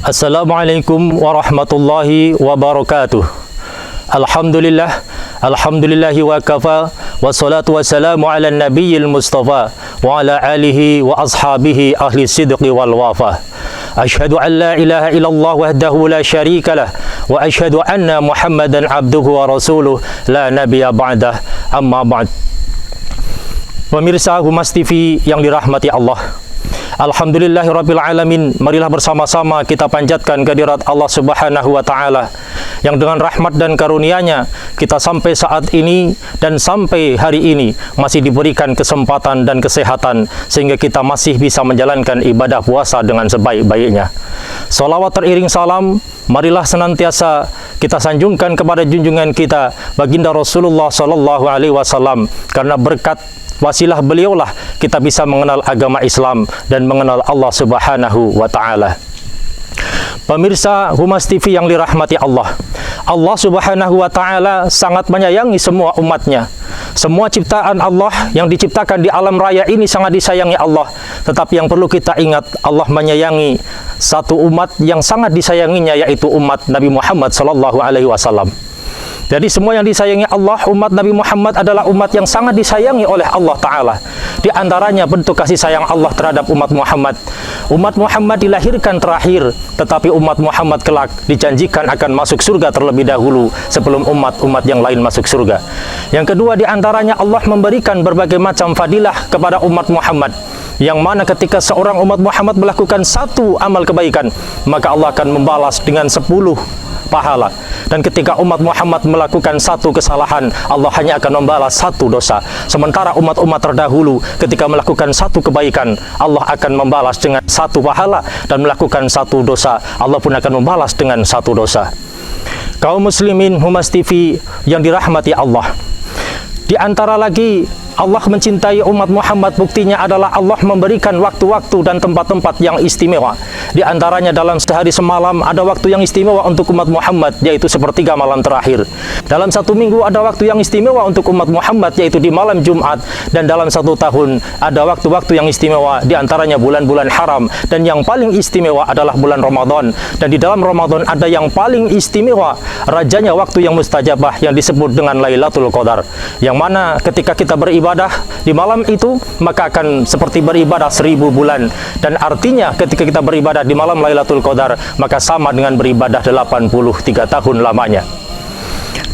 Assalamualaikum warahmatullahi wabarakatuh. Alhamdulillahi wa kafa, wassalatu wassalamu ala nabiyil mustafa wa ala alihi wa ashabihi ahli sidqi wal wafa. Ashhadu an la ilaha illallah wahdahu la syarika lah, wa ashhadu anna Muhammadan abduhu wa rasuluh la nabiyya ba'dah, amma ba'd. Pemirsa Humas TV yang dirahmati Allah, alhamdulillahirabbil alamin, marilah bersama-sama kita panjatkan kehadirat Allah Subhanahu wa taala yang dengan rahmat dan karunia-Nya kita sampai saat ini dan sampai hari ini masih diberikan kesempatan dan kesehatan sehingga kita masih bisa menjalankan ibadah puasa dengan sebaik-baiknya. Salawat teriring salam marilah senantiasa kita sanjungkan kepada junjungan kita baginda Rasulullah sallallahu alaihi wasallam, karena berkat wasilah beliaulah kita bisa mengenal agama Islam dan mengenal Allah Subhanahu wa taala. Pemirsa Humas TV yang dirahmati Allah, Allah Subhanahu wa taala sangat menyayangi semua umatnya. Semua ciptaan Allah yang diciptakan di alam raya ini sangat disayangi Allah. Tetapi yang perlu kita ingat, Allah menyayangi satu umat yang sangat disayanginya, yaitu umat Nabi Muhammad sallallahu alaihi wasallam. Jadi semua yang disayangi Allah, umat Nabi Muhammad adalah umat yang sangat disayangi oleh Allah Ta'ala. Di antaranya bentuk kasih sayang Allah terhadap umat Muhammad. Umat Muhammad dilahirkan terakhir, tetapi umat Muhammad kelak dijanjikan akan masuk surga terlebih dahulu sebelum umat-umat yang lain masuk surga. Yang kedua, di antaranya Allah memberikan berbagai macam fadilah kepada umat Muhammad, yang mana ketika seorang umat Muhammad melakukan satu amal kebaikan, maka Allah akan membalas dengan 10 pahala. Dan ketika umat Muhammad melakukan satu kesalahan, Allah hanya akan membalas 1 dosa. Sementara umat-umat terdahulu ketika melakukan satu kebaikan, Allah akan membalas dengan 1 pahala, dan melakukan 1 dosa, Allah pun akan membalas dengan 1 dosa. Kaum muslimin Humas TV yang dirahmati Allah, di antara lagi Allah mencintai umat Muhammad, buktinya adalah Allah memberikan waktu-waktu dan tempat-tempat yang istimewa. Di antaranya dalam sehari semalam ada waktu yang istimewa untuk umat Muhammad, yaitu sepertiga malam terakhir. Dalam 1 minggu ada waktu yang istimewa untuk umat Muhammad, yaitu di malam Jumat. Dan dalam 1 tahun ada waktu-waktu yang istimewa, di antaranya bulan-bulan haram. Dan yang paling istimewa adalah bulan Ramadan. Dan di dalam Ramadan ada yang paling istimewa, rajanya waktu yang mustajabah yang disebut dengan Lailatul Qadar. Yang mana ketika kita beribadah di malam itu, maka akan seperti beribadah 1000 bulan. Dan artinya ketika kita beribadah di malam Lailatul Qadar, maka sama dengan beribadah 83 tahun lamanya.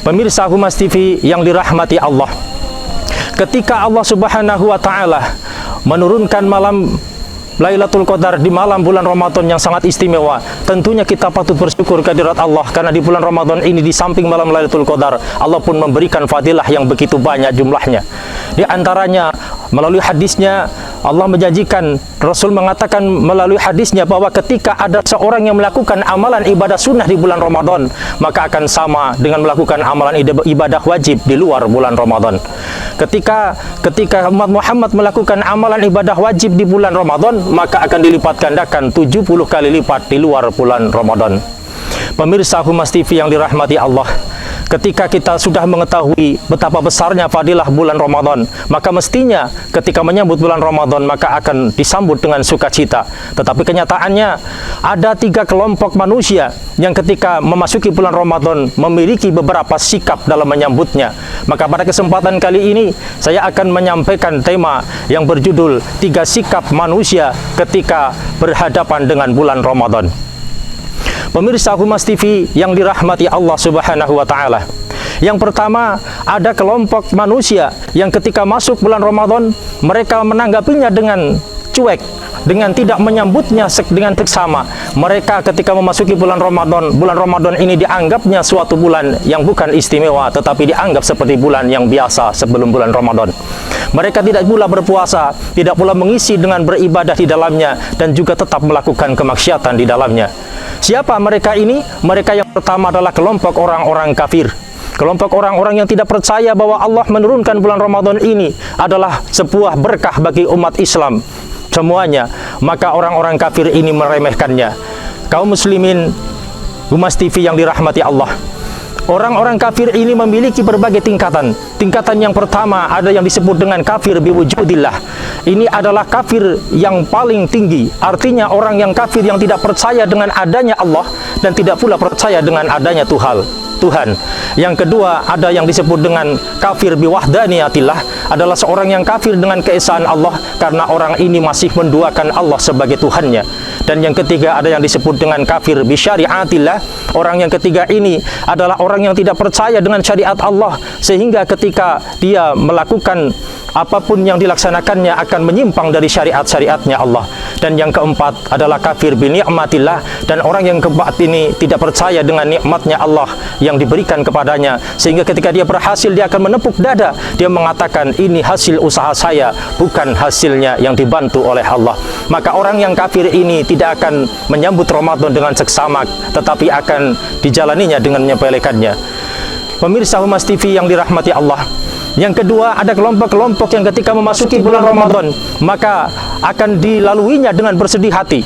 Pemirsa Humas TV yang dirahmati Allah, ketika Allah Subhanahu wa taala menurunkan malam Lailatul Qadar di malam bulan Ramadan yang sangat istimewa, tentunya kita patut bersyukur kehadirat Allah, karena di bulan Ramadan ini di samping malam Lailatul Qadar, Allah pun memberikan fadilah yang begitu banyak jumlahnya. Di antaranya melalui hadisnya Allah menjanjikan, Rasul mengatakan melalui hadisnya bahwa ketika ada seorang yang melakukan amalan ibadah sunnah di bulan Ramadan, maka akan sama dengan melakukan amalan ibadah wajib di luar bulan Ramadan. Ketika umat Muhammad melakukan amalan ibadah wajib di bulan Ramadan, maka akan dilipat gandakan 70 kali lipat di luar bulan Ramadan. Pemirsa Humas TV yang dirahmati Allah, ketika kita sudah mengetahui betapa besarnya fadilah bulan Ramadan, maka mestinya ketika menyambut bulan Ramadan maka akan disambut dengan sukacita. Tetapi kenyataannya ada 3 kelompok manusia yang ketika memasuki bulan Ramadan memiliki beberapa sikap dalam menyambutnya. Maka pada kesempatan kali ini saya akan menyampaikan tema yang berjudul 3 sikap manusia ketika berhadapan dengan bulan Ramadan. Pemirsa Humas TV yang dirahmati Allah Subhanahu wa taala, yang pertama, ada kelompok manusia yang ketika masuk bulan Ramadan mereka menanggapinya dengan cuek, dengan tidak menyambutnya dengan seksama. Mereka ketika memasuki bulan Ramadan ini dianggapnya suatu bulan yang bukan istimewa, tetapi dianggap seperti bulan yang biasa sebelum bulan Ramadan. Mereka tidak pula berpuasa, tidak pula mengisi dengan beribadah di dalamnya, dan juga tetap melakukan kemaksiatan di dalamnya. Siapa mereka ini? Mereka yang pertama adalah kelompok orang-orang kafir. Kelompok orang-orang yang tidak percaya bahwa Allah menurunkan bulan Ramadan ini adalah sebuah berkah bagi umat Islam semuanya, maka orang-orang kafir ini meremehkannya. Kaum muslimin Humas TV yang dirahmati Allah, orang-orang kafir ini memiliki berbagai tingkatan. Tingkatan yang pertama ada yang disebut dengan kafir biwujudillah. ini adalah kafir yang paling tinggi. Artinya orang yang kafir yang tidak percaya dengan adanya Allah dan tidak pula percaya dengan adanya Tuhan. Yang kedua, ada yang disebut dengan kafir biwahdaniyatillah, adalah seorang yang kafir dengan keesaan Allah karena orang ini masih menduakan Allah sebagai Tuhannya. Dan yang ketiga, ada yang disebut dengan kafir bisyariatillah. Orang yang ketiga ini adalah orang yang tidak percaya dengan syariat Allah, sehingga ketika dia melakukan apapun yang dilaksanakannya akan menyimpang dari syariat-syariatnya Allah. Dan yang keempat adalah kafir bi ni'matillah, dan orang yang keempat ini tidak percaya dengan nikmatnya Allah yang diberikan kepadanya, sehingga ketika dia berhasil dia akan menepuk dada, dia mengatakan ini hasil usaha saya, bukan hasilnya yang dibantu oleh Allah. Maka orang yang kafir ini tidak akan menyambut Ramadan dengan seksama, tetapi akan dijalaninya dengan menyepelekannya. Pemirsa Humas TV yang dirahmati Allah, yang kedua, ada kelompok-kelompok yang ketika memasuki bulan Ramadan maka akan dilaluinya dengan bersedih hati,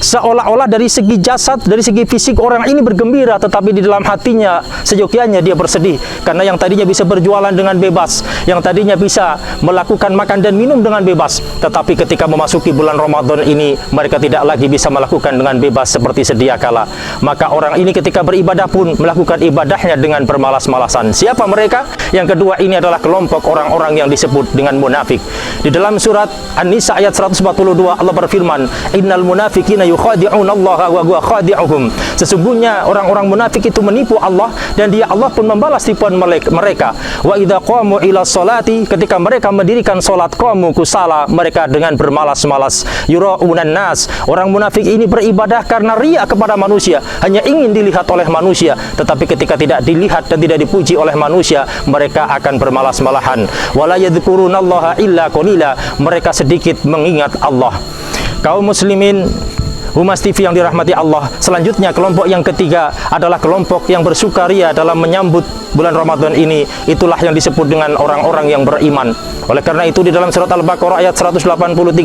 seolah-olah dari segi jasad, dari segi fisik orang ini bergembira, tetapi di dalam hatinya seyogyanya dia bersedih, karena yang tadinya bisa berjualan dengan bebas, yang tadinya bisa melakukan makan dan minum dengan bebas, tetapi ketika memasuki bulan Ramadan ini mereka tidak lagi bisa melakukan dengan bebas seperti sedia kala. Maka orang ini ketika beribadah pun melakukan ibadahnya dengan bermalas-malasan. Siapa mereka? Yang kedua, ini adalah kelompok orang-orang yang disebut dengan munafik. Di dalam surat An-Nisa ayat 142 Allah berfirman, innal munafiqina yukhadi'unallaha wa huwa khadi'uhum. Sesungguhnya orang-orang munafik itu menipu Allah dan Allah pun membalas tipuan mereka. Wa idza qamu ila sholati, ketika mereka mendirikan salat, qamu kusala, mereka dengan bermalas-malas. Yura'unan nas, orang munafik ini beribadah karena riya kepada manusia, hanya ingin dilihat oleh manusia, tetapi ketika tidak dilihat dan tidak dipuji oleh manusia, mereka akan bermalas-malahan. Wala yadhkurunallaha illa qalila, mereka sedikit mengingat Allah. Kaum muslimin Humas TV yang dirahmati Allah, selanjutnya kelompok yang ketiga adalah kelompok yang bersukaria dalam menyambut bulan Ramadan ini. Itulah yang disebut dengan orang-orang yang beriman. Oleh karena itu di dalam surat Al-Baqarah ayat 183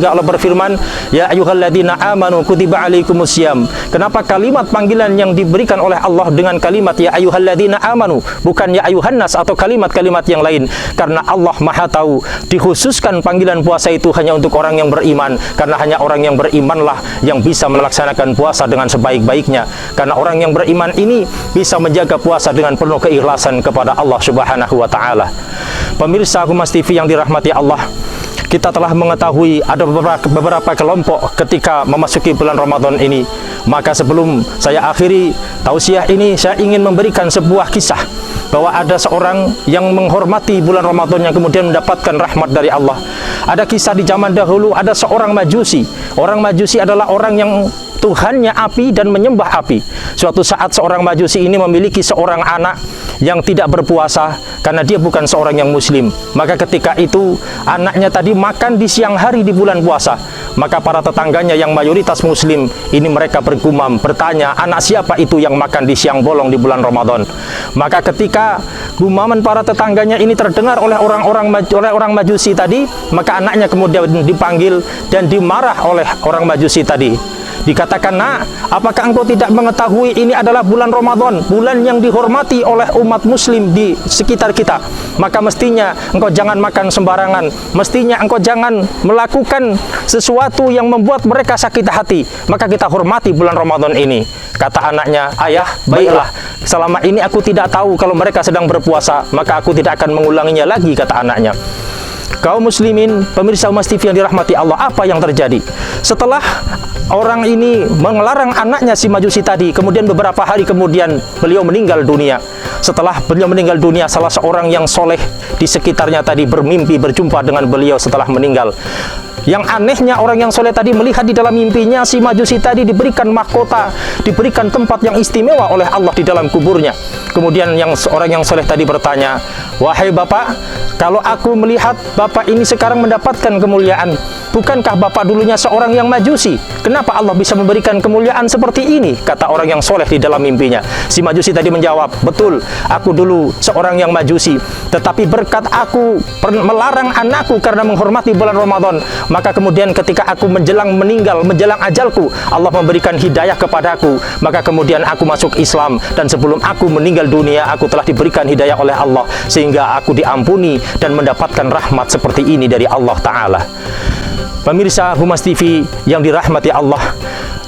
Allah berfirman, ya ayyuhalladzina amanu kutiba alaikumusiyam. Kenapa kalimat panggilan yang diberikan oleh Allah dengan kalimat ya ayyuhalladzina amanu, bukan ya ayyuhannas atau kalimat-kalimat yang lain? Karena Allah Maha tahu, dikhususkan panggilan puasa itu hanya untuk orang yang beriman, karena hanya orang yang berimanlah yang bisa melaksanakan puasa dengan sebaik-baiknya. Karena orang yang beriman ini bisa menjaga puasa dengan penuh keikhlasan kepada Allah Subhanahu wa taala. Pemirsa Humas TV yang dirahmati Allah, kita telah mengetahui ada beberapa kelompok ketika memasuki bulan Ramadan ini. Maka sebelum saya akhiri tausiah ini, saya ingin memberikan sebuah kisah bahwa ada seorang yang menghormati bulan Ramadan yang kemudian mendapatkan rahmat dari Allah. Ada kisah di zaman dahulu, ada seorang majusi. Orang majusi adalah orang yang Tuhannya api dan menyembah api. Suatu saat seorang majusi ini memiliki seorang anak yang tidak berpuasa karena dia bukan seorang yang muslim. Maka ketika itu anaknya tadi makan di siang hari di bulan puasa. Maka para tetangganya yang mayoritas muslim ini mereka bergumam, bertanya, anak siapa itu yang makan di siang bolong di bulan Ramadan? Maka ketika gumaman para tetangganya ini terdengar oleh orang majusi tadi, maka anaknya kemudian dipanggil dan dimarah oleh orang majusi tadi. Dikatakan, nak, apakah engkau tidak mengetahui ini adalah bulan Ramadan, bulan yang dihormati oleh umat muslim di sekitar kita? Maka mestinya engkau jangan makan sembarangan, mestinya engkau jangan melakukan sesuatu yang membuat mereka sakit hati. Maka kita hormati bulan Ramadan ini. Kata anaknya, ayah, baiklah, selama ini aku tidak tahu kalau mereka sedang berpuasa, maka aku tidak akan mengulanginya lagi, kata anaknya. Kaum muslimin, pemirsa Humas TV yang dirahmati Allah, apa yang terjadi? Setelah orang ini melarang anaknya si majusi tadi, kemudian beberapa hari kemudian beliau meninggal dunia. Setelah beliau meninggal dunia, salah seorang yang soleh di sekitarnya tadi bermimpi berjumpa dengan beliau setelah meninggal. Yang anehnya, orang yang soleh tadi melihat di dalam mimpinya si majusi tadi diberikan mahkota, diberikan tempat yang istimewa oleh Allah di dalam kuburnya. Kemudian orang yang soleh tadi bertanya, wahai bapak, kalau aku melihat bapak ini sekarang mendapatkan kemuliaan, bukankah bapak dulunya seorang yang majusi? Kenapa Allah bisa memberikan kemuliaan seperti ini? Kata orang yang soleh di dalam mimpinya. Si majusi tadi menjawab, betul, aku dulu seorang yang majusi, tetapi berkat aku melarang anakku karena menghormati bulan Ramadan, maka kemudian ketika aku menjelang meninggal, menjelang ajalku, Allah memberikan hidayah kepadaku, maka kemudian aku masuk Islam, dan sebelum aku meninggal dunia, aku telah diberikan hidayah oleh Allah, sehingga aku diampuni dan mendapatkan rahmat seperti ini dari Allah Ta'ala. Pemirsa Humas TV yang dirahmati Allah,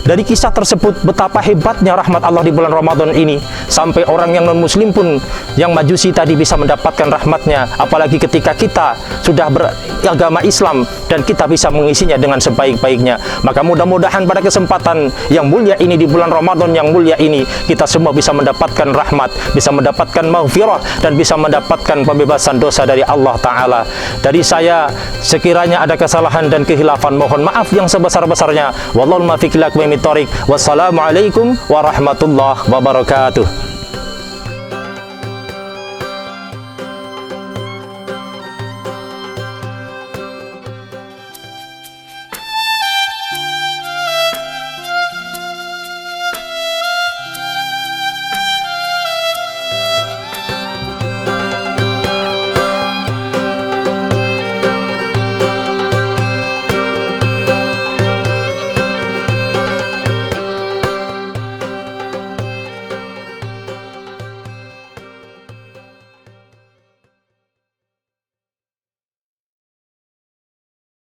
dari kisah tersebut betapa hebatnya rahmat Allah di bulan Ramadan ini, sampai orang yang non-muslim pun yang majusi tadi bisa mendapatkan rahmatnya, apalagi ketika kita sudah beragama Islam dan kita bisa mengisinya dengan sebaik-baiknya. Maka mudah-mudahan pada kesempatan yang mulia ini, di bulan Ramadan yang mulia ini, kita semua bisa mendapatkan rahmat, bisa mendapatkan maghfirah, dan bisa mendapatkan pembebasan dosa dari Allah Ta'ala. Dari saya, sekiranya ada kesalahan dan kehilafan, mohon maaf yang sebesar-besarnya. Wallahul muwaffiq ila aqwamit thoriq. Wassalamualaikum warahmatullahi wabarakatuh.